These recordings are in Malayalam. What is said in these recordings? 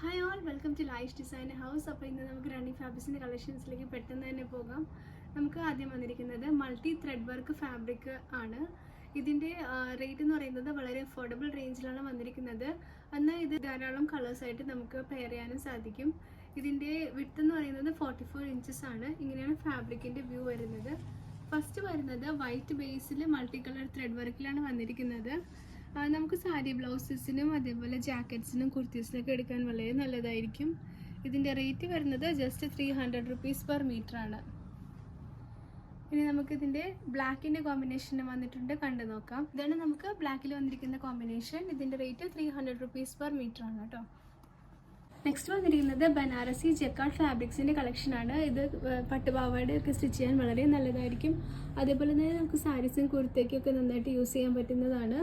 Hi all, welcome to Laish design house. അപ്പോൾ ഇന്ന് നമുക്ക് റണ്ണിങ് ഫാബ്രിക്സിൻ്റെ കളക്ഷൻസിലേക്ക് പെട്ടെന്ന് തന്നെ പോകാം. നമുക്ക് ആദ്യം വന്നിരിക്കുന്നത് മൾട്ടി ത്രെഡ് വർക്ക് ഫാബ്രിക് ആണ്. ഇതിൻ്റെ റേറ്റ് എന്ന് പറയുന്നത് വളരെ അഫോർഡബിൾ റേഞ്ചിലാണ് വന്നിരിക്കുന്നത്. എന്നാൽ ഇത് ധാരാളം കളേഴ്സായിട്ട് നമുക്ക് പെയർ ചെയ്യാനും സാധിക്കും. ഇതിൻ്റെ വിഡ്ത്ത് എന്ന് പറയുന്നത് 44 ഇഞ്ചസ് ആണ്. ഇങ്ങനെയാണ് ഫാബ്രിക്കിൻ്റെ വ്യൂ വരുന്നത്. ഫസ്റ്റ് വരുന്നത് വൈറ്റ് ബേസിൽ മൾട്ടി കളർ ത്രെഡ് വർക്കിലാണ് വന്നിരിക്കുന്നത്. നമുക്ക് സാരി ബ്ലൗസസിനും അതേപോലെ ജാക്കറ്റ്സിനും കുർത്തീസിനൊക്കെ എടുക്കാൻ വളരെ നല്ലതായിരിക്കും. ഇതിൻ്റെ റേറ്റ് വരുന്നത് ജസ്റ്റ് 300 റുപ്പീസ് പെർ മീറ്റർ ആണ്. ഇനി നമുക്കിതിൻ്റെ ബ്ലാക്കിൻ്റെ കോമ്പിനേഷൻ വന്നിട്ടുണ്ട്, കണ്ടു നോക്കാം. ഇതാണ് നമുക്ക് ബ്ലാക്കിൽ വന്നിരിക്കുന്ന കോമ്പിനേഷൻ. ഇതിൻ്റെ റേറ്റ് 300 റുപ്പീസ് പെർ മീറ്റർ ആണ് കേട്ടോ. നെക്സ്റ്റ് വന്നിരിക്കുന്നത് ബനാറസി ജക്കാർഡ് ഫാബ്രിക്സിൻ്റെ കളക്ഷനാണ്. ഇത് പട്ടുപാവാടയൊക്കെ സ്റ്റിച്ച് ചെയ്യാൻ വളരെ നല്ലതായിരിക്കും. അതേപോലെ തന്നെ നമുക്ക് സാരീസും കുർത്തയ്ക്കൊക്കെ നന്നായിട്ട് യൂസ് ചെയ്യാൻ പറ്റുന്നതാണ്.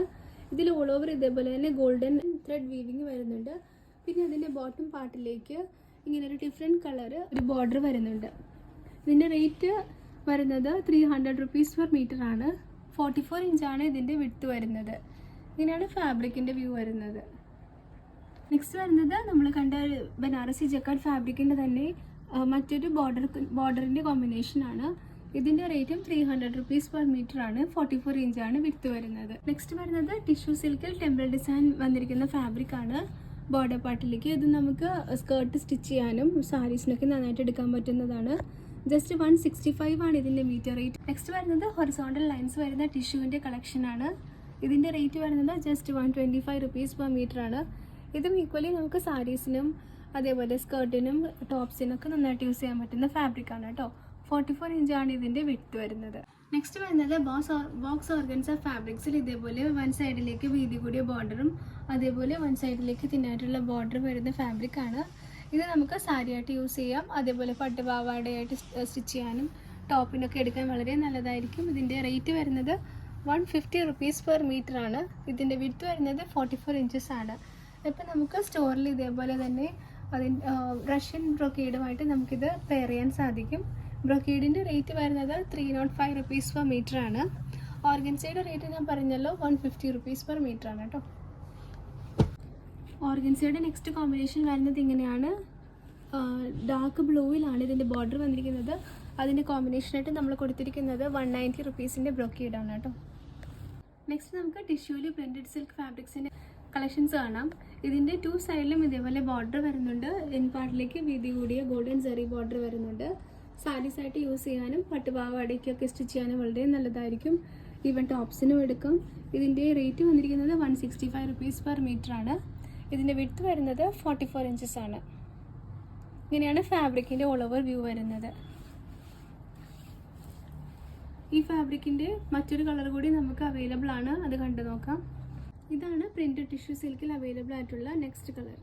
ഇതിൽ ഓൾ ഓവർ ഇതേപോലെ തന്നെ ഗോൾഡൻ ത്രെഡ് വീവിങ് വരുന്നുണ്ട്. പിന്നെ അതിൻ്റെ ബോട്ടം പാർട്ടിലേക്ക് ഇങ്ങനെ ഒരു ഡിഫറെൻറ്റ് കളർ ഒരു ബോർഡർ വരുന്നുണ്ട്. ഇതിൻ്റെ റേറ്റ് വരുന്നത് 300 റുപ്പീസ് പെർ മീറ്റർ ആണ്. 44 ഇഞ്ചാണ് ഇതിൻ്റെ വിഡ്ത്ത് വരുന്നത്. ഇങ്ങനെയാണ് ഫാബ്രിക്കിൻ്റെ വ്യൂ വരുന്നത്. നെക്സ്റ്റ് വരുന്നത് നമ്മൾ കണ്ട ബനാറസി ജക്കാർഡ് ഫാബ്രിക്കിൻ്റെ തന്നെ മറ്റൊരു ബോർഡറിൻ്റെ കോമ്പിനേഷനാണ്. ഇതിൻ്റെ റേറ്റും 300 റുപ്പീസ് പെർ മീറ്റർ ആണ്. 44 ഇഞ്ചാണ് വിഡ്ത്ത് വരുന്നത്. നെക്സ്റ്റ് വരുന്നത് ടിഷ്യൂ സിൽക്കിൽ ടെമ്പിൾ ഡിസൈൻ വന്നിരിക്കുന്ന ഫാബ്രിക് ആണ്. ബോർഡർ പാർട്ടിലേക്ക് ഇത് നമുക്ക് സ്കേർട്ട് സ്റ്റിച്ച് ചെയ്യാനും സാരീസിനൊക്കെ നന്നായിട്ട് എടുക്കാൻ പറ്റുന്നതാണ്. ജസ്റ്റ് 165 ആണ് ഇതിൻ്റെ മീറ്റർ റേറ്റ്. നെക്സ്റ്റ് വരുന്നത് ഹൊറിസോണ്ടൽ ലൈൻസ് വരുന്ന ടിഷ്യൂവിൻ്റെ കളക്ഷനാണ്. ഇതിൻ്റെ റേറ്റ് വരുന്നത് ജസ്റ്റ് 125 റുപ്പീസ് പെർ മീറ്റർ ആണ്. ഇതും ഈക്വലി നമുക്ക് സാരീസിനും അതേപോലെ സ്കേർട്ടിനും ടോപ്സിനൊക്കെ നന്നായിട്ട് യൂസ് ചെയ്യാൻ പറ്റുന്ന ഫാബ്രിക്കാണ് കേട്ടോ. 44 ഇഞ്ചാണ് ഇതിൻ്റെ വിഡ്ത്ത് വരുന്നത്. നെക്സ്റ്റ് വരുന്നത് ബോക്സ് ഓർഗൻസ ഫാബ്രിക്സിൽ ഇതേപോലെ വൺ സൈഡിലേക്ക് വീതി കൂടിയ ബോർഡറും അതേപോലെ വൺ സൈഡിലേക്ക് തിന്നായിട്ടുള്ള ബോർഡർ വരുന്ന ഫാബ്രിക്കാണ്. ഇത് നമുക്ക് സാരിയായിട്ട് യൂസ് ചെയ്യാം. അതേപോലെ പട്ടുപാവാടയായിട്ട് സ്റ്റിച്ച് ചെയ്യാനും ടോപ്പിനൊക്കെ എടുക്കാൻ വളരെ നല്ലതായിരിക്കും. ഇതിൻ്റെ റേറ്റ് വരുന്നത് 150 റുപ്പീസ് പെർ മീറ്റർ ആണ്. ഇതിൻ്റെ വിഡ്ത്ത് വരുന്നത് 44 ഇഞ്ചസ് ആണ്. ഇപ്പം നമുക്ക് സ്റ്റോറിൽ ഇതേപോലെ തന്നെ റഷ്യൻ ബ്രൊക്കേഡുമായിട്ട് നമുക്കിത് പെയർ ചെയ്യാൻ സാധിക്കും. ബ്രൊക്കേഡിൻ്റെ റേറ്റ് വരുന്നത് 305 റുപ്പീസ് പെർ മീറ്റർ ആണ്. ഓർഗൻസയുടെ റേറ്റ് ഞാൻ പറഞ്ഞല്ലോ 150 റുപ്പീസ് പെർ മീറ്റർ ആണ് കേട്ടോ. ഓർഗൻസയുടെ നെക്സ്റ്റ് കോമ്പിനേഷൻ വരുന്നത് ഇങ്ങനെയാണ്. ഡാർക്ക് ബ്ലൂവിലാണ് ഇതിൻ്റെ ബോർഡർ വന്നിരിക്കുന്നത്. അതിൻ്റെ കോമ്പിനേഷനായിട്ട് നമ്മൾ കൊടുത്തിരിക്കുന്നത് 190 റുപ്പീസിൻ്റെ ബ്രൊക്കേഡാണ് കേട്ടോ. നെക്സ്റ്റ് നമുക്ക് ടിഷ്യൂല് പ്രിൻറ്റഡ് സിൽക്ക് ഫാബ്രിക്സിൻ്റെ കളക്ഷൻസ് കാണാം. ഇതിൻ്റെ 2 സൈഡിലും ഇതേപോലെ ബോർഡർ വരുന്നുണ്ട്. എൻ പാർട്ടിലേക്ക് വീതി കൂടിയ ഗോൾഡൻ സെറി ബോർഡർ വരുന്നുണ്ട്. സാരീസായിട്ട് യൂസ് ചെയ്യാനും പട്ടുപാവാടയ്ക്കൊക്കെ സ്റ്റിച്ച് ചെയ്യാനും വളരെ നല്ലതായിരിക്കും. ഈവൻ ടോപ്സിനും എടുക്കാം. ഇതിൻ്റെ റേറ്റ് വന്നിരിക്കുന്നത് 165 റുപ്പീസ് പെർ മീറ്റർ ആണ്. ഇതിൻ്റെ വിഡ്ത്ത് വരുന്നത് 44 ഇഞ്ചസ് ആണ്. ഇങ്ങനെയാണ് ഫാബ്രിക്കിൻ്റെ ഓൾ ഓവർ വ്യൂ വരുന്നത്. ഈ ഫാബ്രിക്കിൻ്റെ മറ്റൊരു കളർ കൂടി നമുക്ക് അവൈലബിൾ ആണ്, അത് കണ്ടു നോക്കാം. ഇതാണ് പ്രിൻറ്റഡ് ടിഷ്യൂ സിൽക്കിൽ അവൈലബിൾ ആയിട്ടുള്ള നെക്സ്റ്റ് കളർ.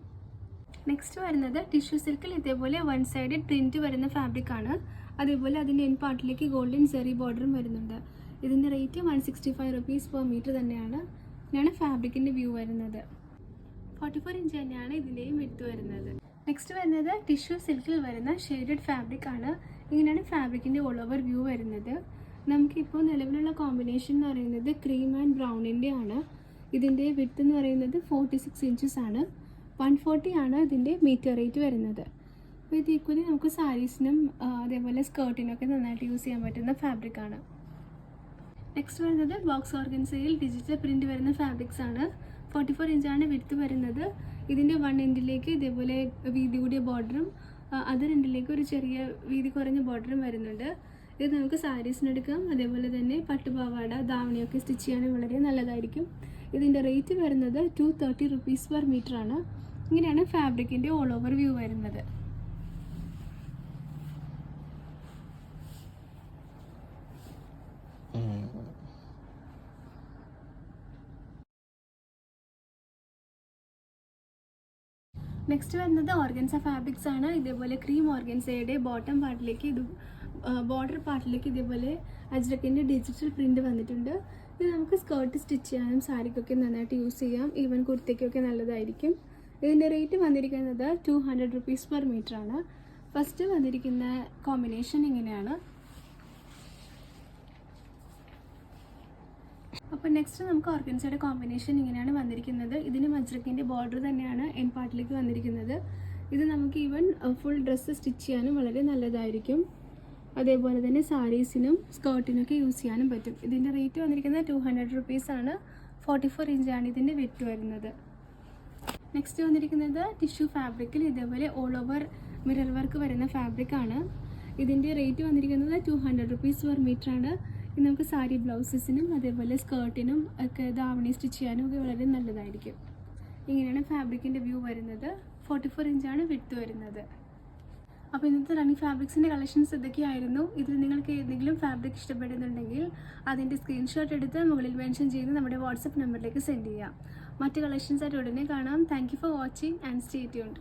നെക്സ്റ്റ് വരുന്നത് ടിഷ്യൂ സിൽക്കിൽ ഇതേപോലെ വൺ സൈഡഡ് പ്രിൻറ്റ് വരുന്ന ഫാബ്രിക്കാണ്. അതേപോലെ അതിൻ്റെ എൻ പാർട്ടിലേക്ക് ഗോൾഡൻ സെറി ബോർഡറും വരുന്നുണ്ട്. ഇതിൻ്റെ റേറ്റ് 165 റുപ്പീസ് പെർ മീറ്റർ തന്നെയാണ്. ഇങ്ങനെയാണ് ഫാബ്രിക്കിൻ്റെ വ്യൂ വരുന്നത്. 44 ഇഞ്ച് തന്നെയാണ് ഇതിൻ്റെയും വിഡ്ത്ത് വരുന്നത്. നെക്സ്റ്റ് വരുന്നത് ടിഷ്യൂ സിൽക്കിൽ വരുന്ന ഷെയ്ഡഡ് ഫാബ്രിക് ആണ്. ഇങ്ങനെയാണ് ഫാബ്രിക്കിൻ്റെ ഓൾ ഓവർ വ്യൂ വരുന്നത്. നമുക്കിപ്പോൾ നിലവിലുള്ള കോമ്പിനേഷൻ എന്ന് പറയുന്നത് ക്രീം ആൻഡ് ബ്രൗണിൻ്റെ ആണ്. ഇതിൻ്റെ വിഡ്ത്ത് എന്ന് പറയുന്നത് 46 ഇഞ്ചസ് ആണ്. 140 ആണ് ഇതിൻ്റെ മീറ്റർ റേറ്റ് വരുന്നത്. അപ്പോൾ ഇത് ഈക്വലി നമുക്ക് സാരീസിനും അതേപോലെ സ്കേർട്ടിനൊക്കെ നന്നായിട്ട് യൂസ് ചെയ്യാൻ പറ്റുന്ന ഫാബ്രിക്കാണ്. നെക്സ്റ്റ് വരുന്നത് ബോക്സ് ഓർഗൻസയിൽ ഡിജിറ്റൽ പ്രിൻറ്റ് വരുന്ന ഫാബ്രിക്സ് ആണ്. 44 ഇഞ്ചാണ് വിഡ്ത്ത് വരുന്നത്. ഇതിൻ്റെ 1 എൻഡിലേക്ക് ഇതേപോലെ വീതി കൂടിയ ബോർഡറും അതർ എൻഡിലേക്ക് ഒരു ചെറിയ വീതി കുറഞ്ഞ ബോർഡറും വരുന്നുണ്ട്. ഇത് നമുക്ക് സാരീസിനെടുക്കാം. അതേപോലെ തന്നെ പട്ടുപാവാട ധാവണിയൊക്കെ സ്റ്റിച്ച് ചെയ്യാനും വളരെ നല്ലതായിരിക്കും. ഇതിൻ്റെ റേറ്റ് വരുന്നത് 230 റുപ്പീസ് പെർ മീറ്റർ ആണ്. ഇങ്ങനെയാണ് ഫാബ്രിക്കിൻ്റെ ഓൾ ഓവർ വ്യൂ വരുന്നത്. നെക്സ്റ്റ് വരുന്നത് ഓർഗൻസ ഫാബ്രിക്സ് ആണ്. ഇതേപോലെ ക്രീം ഓർഗൻസയുടെ ബോട്ടം പാർട്ടിലേക്ക് ബോർഡർ പാർട്ടിലേക്ക് ഇതേപോലെ അജ്രക്കിൻ്റെ ഡിജിറ്റൽ പ്രിൻറ്റ് വന്നിട്ടുണ്ട്. ഇത് നമുക്ക് സ്കേർട്ട് സ്റ്റിച്ച് ചെയ്യാനും സാരിക്കൊക്കെ നന്നായിട്ട് യൂസ് ചെയ്യാം. ഈവൻ കുർത്തയ്ക്കൊക്കെ നല്ലതായിരിക്കും. ഇതിൻ്റെ റേറ്റ് വന്നിരിക്കുന്നത് 200 റുപ്പീസ് പെർ മീറ്റർ ആണ്. ഫസ്റ്റ് വന്നിരിക്കുന്ന കോമ്പിനേഷൻ ഇങ്ങനെയാണ്. അപ്പോൾ നെക്സ്റ്റ് നമുക്ക് ഓർഗൻസയുടെ കോമ്പിനേഷൻ ഇങ്ങനെയാണ് വന്നിരിക്കുന്നത്. ഇതിന് മജ്രക്കിൻ്റെ ബോർഡർ തന്നെയാണ് എൻ പാർട്ടിലേക്ക് വന്നിരിക്കുന്നത്. ഇത് നമുക്ക് ഈവൻ ഫുൾ ഡ്രസ്സ് സ്റ്റിച്ച് ചെയ്യാനും വളരെ നല്ലതായിരിക്കും. അതേപോലെ തന്നെ സാരീസിനും സ്കേർട്ടിനൊക്കെ യൂസ് ചെയ്യാനും പറ്റും. ഇതിൻ്റെ റേറ്റ് വന്നിരിക്കുന്നത് 200 റുപ്പീസാണ്. 44 ഇഞ്ചാണ് ഇതിൻ്റെ വിഡ്ത്ത് വരുന്നത്. നെക്സ്റ്റ് വന്നിരിക്കുന്നത് ടിഷ്യൂ ഫാബ്രിക്കിൽ ഇതേപോലെ ഓൾ ഓവർ മിറർ വർക്ക് വരുന്ന ഫാബ്രിക്കാണ്. ഇതിൻ്റെ റേറ്റ് വന്നിരിക്കുന്നത് 200 റുപ്പീസ് പെർ മീറ്ററാണ്. ഇത് നമുക്ക് സാരി ബ്ലൗസസിനും അതേപോലെ സ്കേർട്ടിനും ഒക്കെ ധാവണി സ്റ്റിച്ച് ചെയ്യാനും ഒക്കെ വളരെ നല്ലതായിരിക്കും. ഇങ്ങനെയാണ് ഫാബ്രിക്കിൻ്റെ വ്യൂ വരുന്നത്. 44 ഇഞ്ചാണ് വിഡ്ത്ത് വരുന്നത്. അപ്പോൾ ഇന്നത്തെ റണ്ണിങ് ഫാബ്രിക്സിൻ്റെ കളക്ഷൻസ് ഇതൊക്കെയായിരുന്നു. ഇതിൽ നിങ്ങൾക്ക് ഏതെങ്കിലും ഫാബ്രിക് ഇഷ്ടപ്പെടുന്നുണ്ടെങ്കിൽ അതിൻ്റെ സ്ക്രീൻഷോട്ട് എടുത്ത് മുകളിൽ മെൻഷൻ ചെയ്ത് നമ്മുടെ വാട്സപ്പ് നമ്പറിലേക്ക് സെൻഡ് ചെയ്യാം. മറ്റ് കളക്ഷൻസായിട്ട് ഉടനെ കാണാം. Thank you for watching and stay tuned.